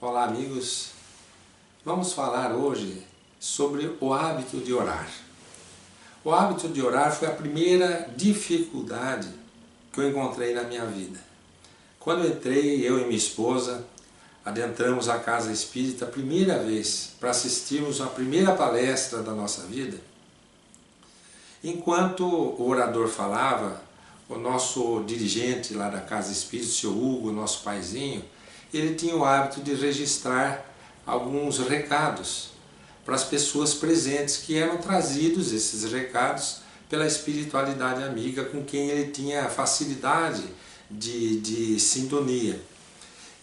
Olá amigos, vamos falar hoje sobre o hábito de orar. O hábito de orar foi a primeira dificuldade que eu encontrei na minha vida. Quando eu entrei, eu e minha esposa, adentramos a casa espírita a primeira vez para assistirmos a primeira palestra da nossa vida. Enquanto o orador falava, o nosso dirigente lá da casa espírita, o seu Hugo, nosso paizinho, ele tinha o hábito de registrar alguns recados para as pessoas presentes, que eram trazidos esses recados pela espiritualidade amiga com quem ele tinha facilidade de sintonia.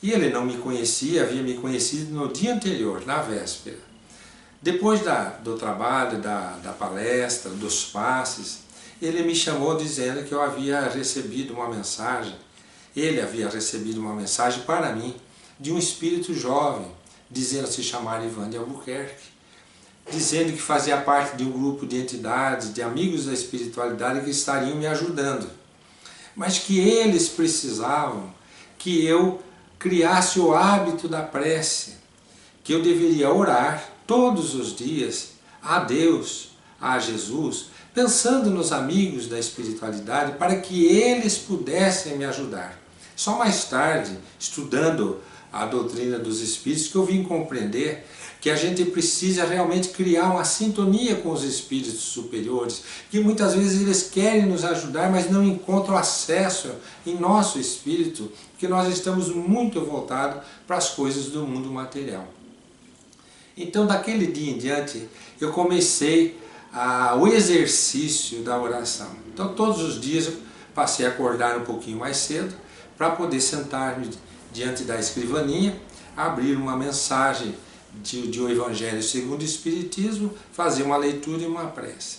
E ele não me conhecia, havia me conhecido no dia anterior, na véspera. Depois do trabalho, da palestra, dos passes, ele me chamou dizendo que eu havia recebido uma mensagem, ele havia recebido uma mensagem para mim, de um espírito jovem, dizendo se chamar Ivan de Albuquerque, dizendo que fazia parte de um grupo de entidades, de amigos da espiritualidade que estariam me ajudando, mas que eles precisavam que eu criasse o hábito da prece, que eu deveria orar todos os dias a Deus, a Jesus, pensando nos amigos da espiritualidade para que eles pudessem me ajudar. Só mais tarde, estudando a doutrina dos espíritos, que eu vim compreender que a gente precisa realmente criar uma sintonia com os espíritos superiores, que muitas vezes eles querem nos ajudar, mas não encontram acesso em nosso espírito, porque nós estamos muito voltados para as coisas do mundo material. Então, daquele dia em diante, eu comecei o exercício da oração. Então, todos os dias eu passei a acordar um pouquinho mais cedo para poder sentar-me diante da escrivaninha, abrir uma mensagem de o Evangelho segundo o Espiritismo, fazer uma leitura e uma prece.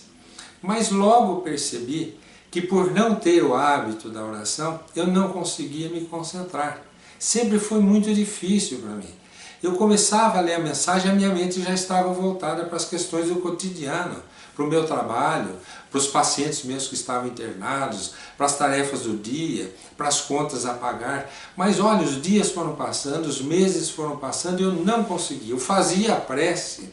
Mas logo percebi que por não ter o hábito da oração, eu não conseguia me concentrar. Sempre foi muito difícil para mim. Eu começava a ler a mensagem e a minha mente já estava voltada para as questões do cotidiano, para o meu trabalho, para os pacientes meus que estavam internados, para as tarefas do dia, para as contas a pagar. Mas olha, os dias foram passando, os meses foram passando e eu não conseguia. Eu fazia a prece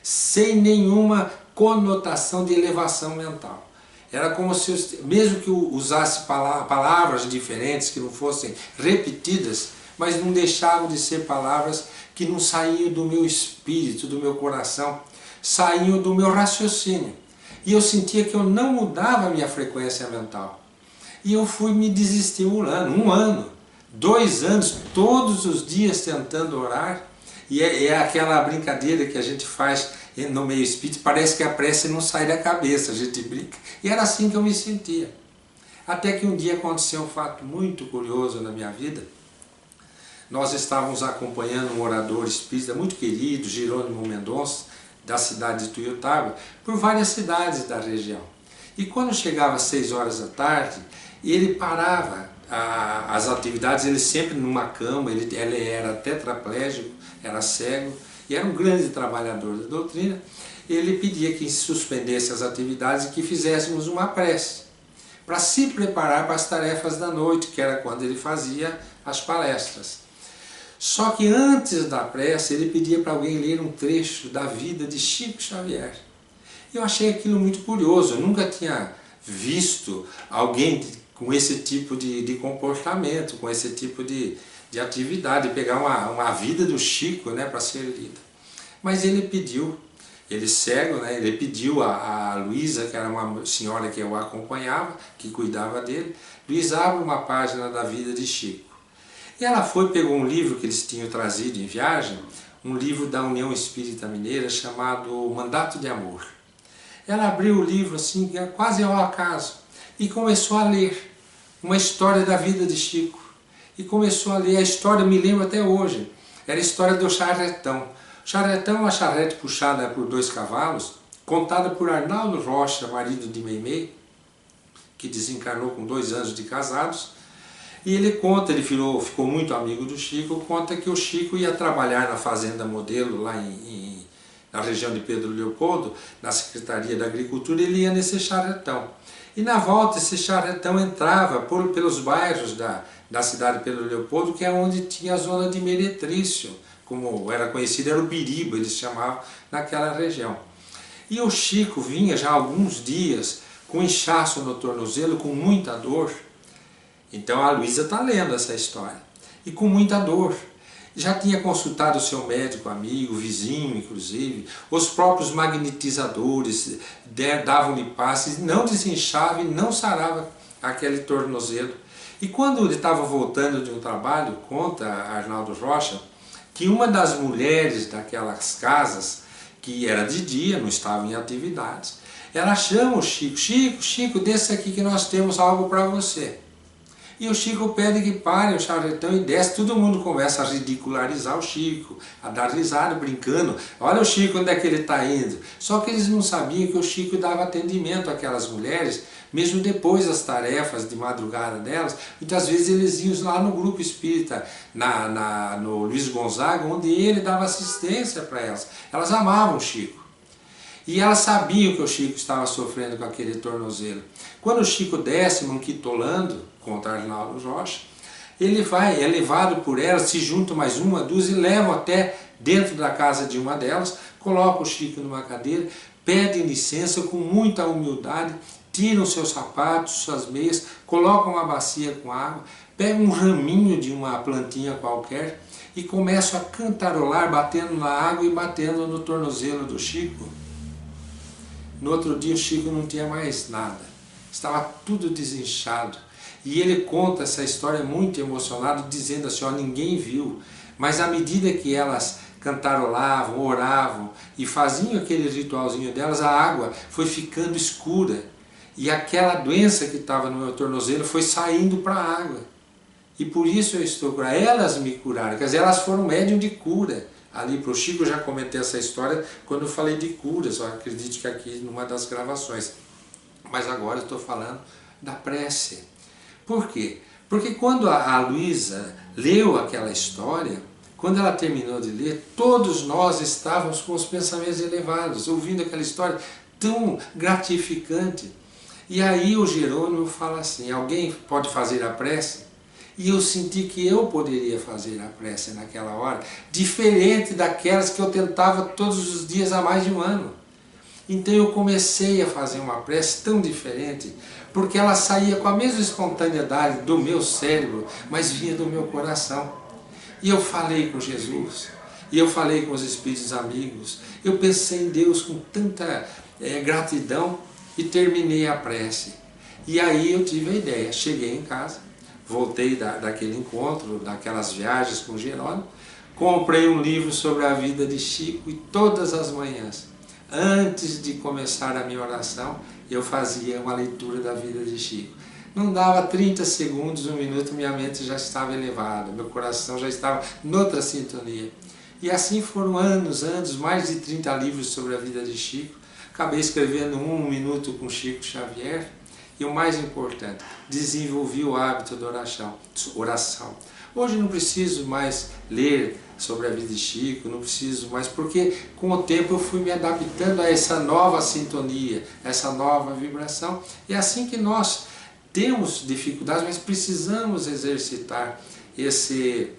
sem nenhuma conotação de elevação mental. Era como se eu, mesmo que eu usasse palavras diferentes, que não fossem repetidas, mas não deixavam de ser palavras que não saíam do meu espírito, do meu coração, saíam do meu raciocínio. E eu sentia que eu não mudava a minha frequência mental. E eu fui me desestimulando, 1 ano, 2 anos, todos os dias tentando orar. E é aquela brincadeira que a gente faz no meio espírita, parece que a prece não sai da cabeça, a gente brinca. E era assim que eu me sentia. Até que um dia aconteceu um fato muito curioso na minha vida. Nós estávamos acompanhando um orador espírita muito querido, Jerônimo Mendonça, da cidade de Tuiutaba, por várias cidades da região. E quando chegava às 6 horas da tarde, ele parava as atividades, ele sempre numa cama, ele era tetraplégico, era cego, e era um grande trabalhador da doutrina. Ele pedia que suspendesse as atividades e que fizéssemos uma prece, para se preparar para as tarefas da noite, que era quando ele fazia as palestras. Só que antes da prece, ele pedia para alguém ler um trecho da vida de Chico Xavier. Eu achei aquilo muito curioso, eu nunca tinha visto alguém com esse tipo de comportamento, com esse tipo de atividade, pegar uma vida do Chico, né, para ser lida. Mas ele pediu, ele cego, né, ele pediu a Luísa, que era uma senhora que eu acompanhava, que cuidava dele, Luísa, abre uma página da vida de Chico. E ela foi, pegou um livro que eles tinham trazido em viagem, um livro da União Espírita Mineira chamado Mandato de Amor. Ela abriu o livro assim, quase ao acaso, e começou a ler uma história da vida de Chico. E começou a ler, a história me lembro até hoje, era a história do charretão. O charretão é uma charrete puxada por 2 cavalos, contada por Arnaldo Rocha, marido de Meimei, que desencarnou com 2 anos de casados. E ele conta, ele ficou muito amigo do Chico, conta que o Chico ia trabalhar na Fazenda Modelo, lá na região de Pedro Leopoldo, na Secretaria da Agricultura, ele ia nesse charretão. E na volta esse charretão entrava pelos bairros da cidade de Pedro Leopoldo, que é onde tinha a zona de meretrício, como era conhecido, era o biriba, eles chamavam naquela região. E o Chico vinha já há alguns dias com inchaço no tornozelo, com muita dor. Então a Luísa está lendo essa história. E com muita dor. Já tinha consultado o seu médico, amigo, vizinho, inclusive. Os próprios magnetizadores davam-lhe passes, não desinchava e não sarava aquele tornozelo. E quando ele estava voltando de um trabalho, conta Arnaldo Rocha, que uma das mulheres daquelas casas, que era de dia, não estava em atividades, ela chama o Chico: Chico, desce aqui que nós temos algo para você. E o Chico pede que pare o charretão e desce. Todo mundo começa a ridicularizar o Chico, a dar risada, brincando. Olha o Chico, onde é que ele está indo? Só que eles não sabiam que o Chico dava atendimento àquelas mulheres, mesmo depois das tarefas de madrugada delas. Muitas vezes eles iam lá no grupo espírita, no Luiz Gonzaga, onde ele dava assistência para elas. Elas amavam o Chico. E elas sabiam que o Chico estava sofrendo com aquele tornozelo. Quando o Chico desce, manquitolando, contra Arnaldo Rocha, ele vai, é levado por elas, se juntam mais uma, duas e levam até dentro da casa de uma delas, colocam o Chico numa cadeira, pedem licença com muita humildade, tiram seus sapatos, suas meias, colocam uma bacia com água, pegam um raminho de uma plantinha qualquer e começam a cantarolar, batendo na água e batendo no tornozelo do Chico. No outro dia o Chico não tinha mais nada, estava tudo desinchado. E ele conta essa história muito emocionado, dizendo assim: ó, ninguém viu, mas à medida que elas cantarolavam, oravam e faziam aquele ritualzinho delas, a água foi ficando escura. E aquela doença que estava no meu tornozelo foi saindo para a água. E por isso eu estou curado. Elas me curaram, quer dizer, elas foram médium de cura. Ali para o Chico eu já comentei essa história quando eu falei de curas, eu acredito que aqui numa das gravações. Mas agora eu estou falando da prece. Por quê? Porque quando a Luísa leu aquela história, quando ela terminou de ler, todos nós estávamos com os pensamentos elevados, ouvindo aquela história tão gratificante. E aí o Jerônimo fala assim: alguém pode fazer a prece? E eu senti que eu poderia fazer a prece naquela hora, diferente daquelas que eu tentava todos os dias há mais de um ano. Então eu comecei a fazer uma prece tão diferente, porque ela saía com a mesma espontaneidade do meu cérebro, mas vinha do meu coração. E eu falei com Jesus, e eu falei com os espíritos amigos, eu pensei em Deus com tanta gratidão e terminei a prece. E aí eu tive a ideia, cheguei em casa, voltei daquele encontro, daquelas viagens com o Jerônimo, comprei um livro sobre a vida de Chico e todas as manhãs, antes de começar a minha oração, eu fazia uma leitura da vida de Chico. Não dava 30 segundos, um minuto, minha mente já estava elevada, meu coração já estava noutra sintonia. E assim foram anos, mais de 30 livros sobre a vida de Chico. Acabei escrevendo Um Minuto com Chico Xavier. E o mais importante, desenvolvi o hábito da oração. Hoje não preciso mais ler sobre a vida de Chico, não preciso mais, porque com o tempo eu fui me adaptando a essa nova sintonia, essa nova vibração. É assim que nós temos dificuldades, mas precisamos exercitar esse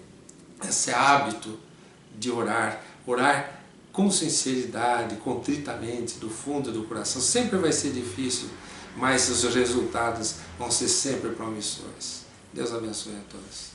hábito de orar com sinceridade, contritamente, do fundo do coração. Sempre vai ser difícil, mas os resultados vão ser sempre promissores. Deus abençoe a todos.